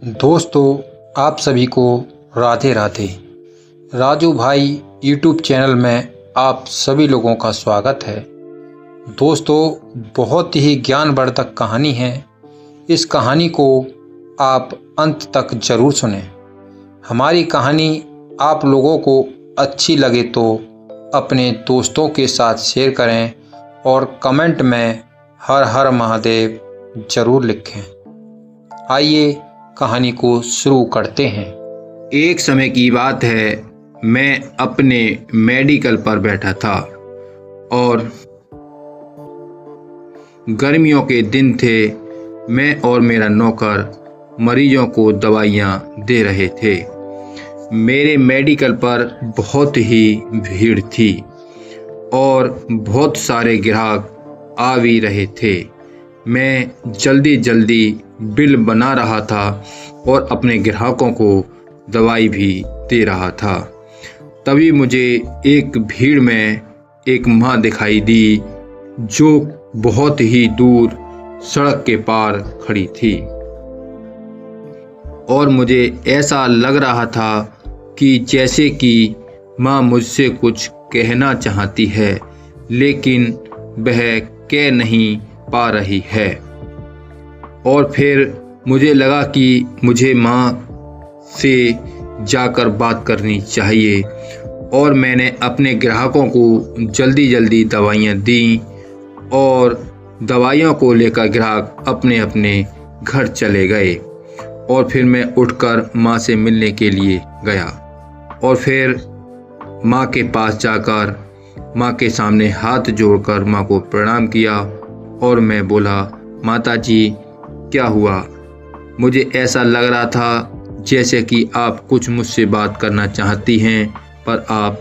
दोस्तों, आप सभी को राधे राधे। राजू भाई यूट्यूब चैनल में आप सभी लोगों का स्वागत है। दोस्तों, बहुत ही ज्ञानवर्धक कहानी है। इस कहानी को आप अंत तक ज़रूर सुनें। हमारी कहानी आप लोगों को अच्छी लगे तो अपने दोस्तों के साथ शेयर करें और कमेंट में हर हर महादेव ज़रूर लिखें। आइए कहानी को शुरू करते हैं। एक समय की बात है, मैं अपने मेडिकल पर बैठा था और गर्मियों के दिन थे। मैं और मेरा नौकर मरीजों को दवाइयाँ दे रहे थे। मेरे मेडिकल पर बहुत ही भीड़ थी और बहुत सारे ग्राहक आ भी रहे थे। मैं जल्दी जल्दी बिल बना रहा था और अपने ग्राहकों को दवाई भी दे रहा था। तभी मुझे एक भीड़ में एक माँ दिखाई दी जो बहुत ही दूर सड़क के पार खड़ी थी और मुझे ऐसा लग रहा था कि जैसे कि माँ मुझसे कुछ कहना चाहती है, लेकिन वह कह नहीं पा रही है। और फिर मुझे लगा कि मुझे माँ से जाकर बात करनी चाहिए और मैंने अपने ग्राहकों को जल्दी जल्दी दवाइयाँ दी और दवाइयों को लेकर ग्राहक अपने अपने घर चले गए। और फिर मैं उठकर माँ से मिलने के लिए गया और फिर माँ के पास जाकर माँ के सामने हाथ जोड़कर माँ को प्रणाम किया और मैं बोला, माता जी क्या हुआ? मुझे ऐसा लग रहा था जैसे कि आप कुछ मुझसे बात करना चाहती हैं पर आप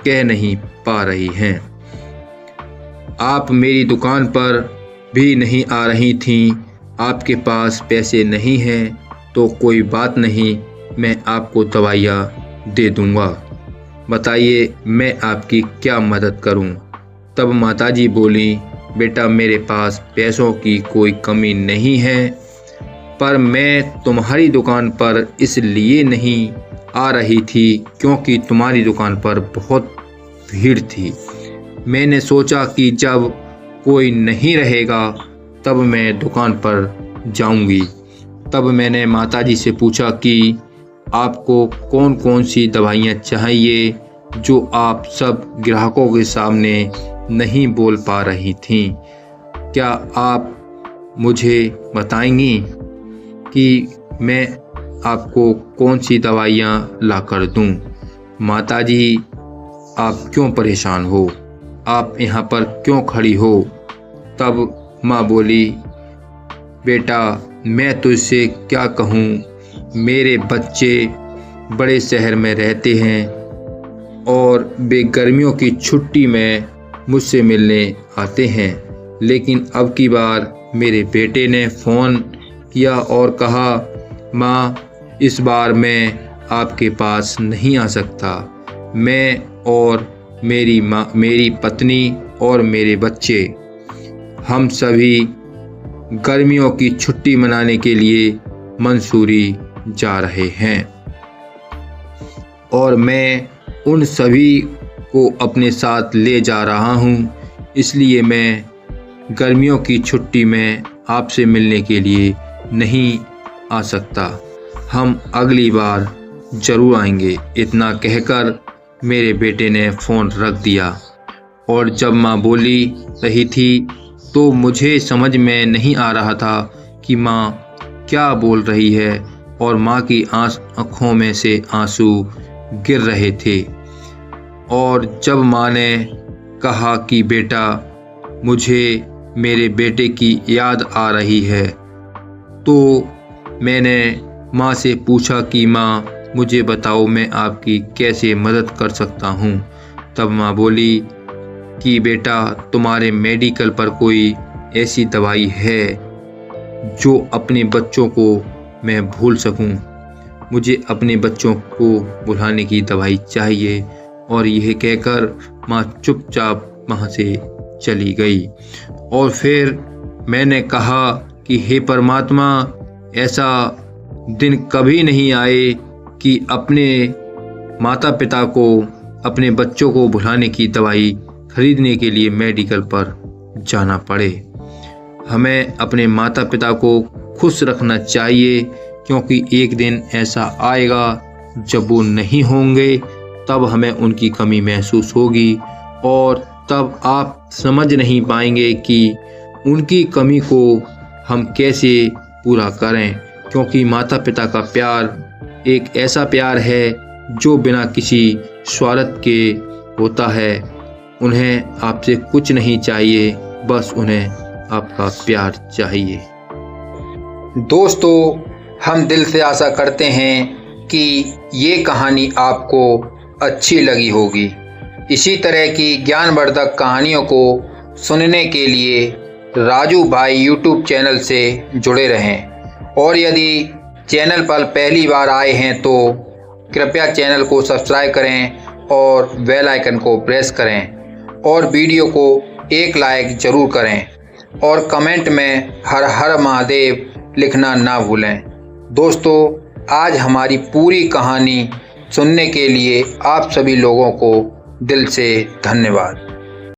कह नहीं पा रही हैं। आप मेरी दुकान पर भी नहीं आ रही थीं। आपके पास पैसे नहीं हैं तो कोई बात नहीं, मैं आपको दवाइयाँ दे दूँगा। बताइए मैं आपकी क्या मदद करूँ? तब माताजी बोली, बेटा मेरे पास पैसों की कोई कमी नहीं है, पर मैं तुम्हारी दुकान पर इसलिए नहीं आ रही थी क्योंकि तुम्हारी दुकान पर बहुत भीड़ थी। मैंने सोचा कि जब कोई नहीं रहेगा तब मैं दुकान पर जाऊंगी। तब मैंने माताजी से पूछा कि आपको कौन कौन सी दवाइयाँ चाहिए जो आप सब ग्राहकों के सामने नहीं बोल पा रही थीं। क्या आप मुझे बताएंगी कि मैं आपको कौन सी दवाइयाँ ला कर दूँ? माताजी आप क्यों परेशान हो? आप यहाँ पर क्यों खड़ी हो? तब माँ बोली, बेटा मैं तुझसे क्या कहूँ, मेरे बच्चे बड़े शहर में रहते हैं और वे गर्मियों की छुट्टी में मुझसे मिलने आते हैं, लेकिन अब की बार मेरे बेटे ने फ़ोन किया और कहा, माँ इस बार मैं आपके पास नहीं आ सकता। मैं और मेरी माँ, मेरी पत्नी और मेरे बच्चे, हम सभी गर्मियों की छुट्टी मनाने के लिए मंसूरी जा रहे हैं और मैं उन सभी को अपने साथ ले जा रहा हूँ। इसलिए मैं गर्मियों की छुट्टी में आपसे मिलने के लिए नहीं आ सकता। हम अगली बार ज़रूर आएंगे। इतना कहकर मेरे बेटे ने फ़ोन रख दिया। और जब माँ बोली रही थी तो मुझे समझ में नहीं आ रहा था कि माँ क्या बोल रही है और माँ की आँखों में से आंसू गिर रहे थे। और जब माँ ने कहा कि बेटा मुझे मेरे बेटे की याद आ रही है, तो मैंने माँ से पूछा कि माँ मुझे बताओ मैं आपकी कैसे मदद कर सकता हूँ। तब माँ बोली कि बेटा तुम्हारे मेडिकल पर कोई ऐसी दवाई है जो अपने बच्चों को मैं भूल सकूँ? मुझे अपने बच्चों को भुलाने की दवाई चाहिए। और यह कहकर माँ चुपचाप वहाँ से चली गई। और फिर मैंने कहा कि हे परमात्मा, ऐसा दिन कभी नहीं आए कि अपने माता पिता को, अपने बच्चों को भुलाने की दवाई खरीदने के लिए मेडिकल पर जाना पड़े। हमें अपने माता पिता को खुश रखना चाहिए, क्योंकि एक दिन ऐसा आएगा जब वो नहीं होंगे, तब हमें उनकी कमी महसूस होगी और तब आप समझ नहीं पाएंगे कि उनकी कमी को हम कैसे पूरा करें। क्योंकि माता पिता का प्यार एक ऐसा प्यार है जो बिना किसी स्वार्थ के होता है। उन्हें आपसे कुछ नहीं चाहिए, बस उन्हें आपका प्यार चाहिए। दोस्तों, हम दिल से आशा करते हैं कि ये कहानी आपको अच्छी लगी होगी। इसी तरह की ज्ञानवर्धक कहानियों को सुनने के लिए राजू भाई यूट्यूब चैनल से जुड़े रहें और यदि चैनल पर पहली बार आए हैं तो कृपया चैनल को सब्सक्राइब करें और बेल आइकन को प्रेस करें और वीडियो को एक लाइक ज़रूर करें और कमेंट में हर हर महादेव लिखना ना भूलें। दोस्तों, आज हमारी पूरी कहानी सुनने के लिए आप सभी लोगों को दिल से धन्यवाद।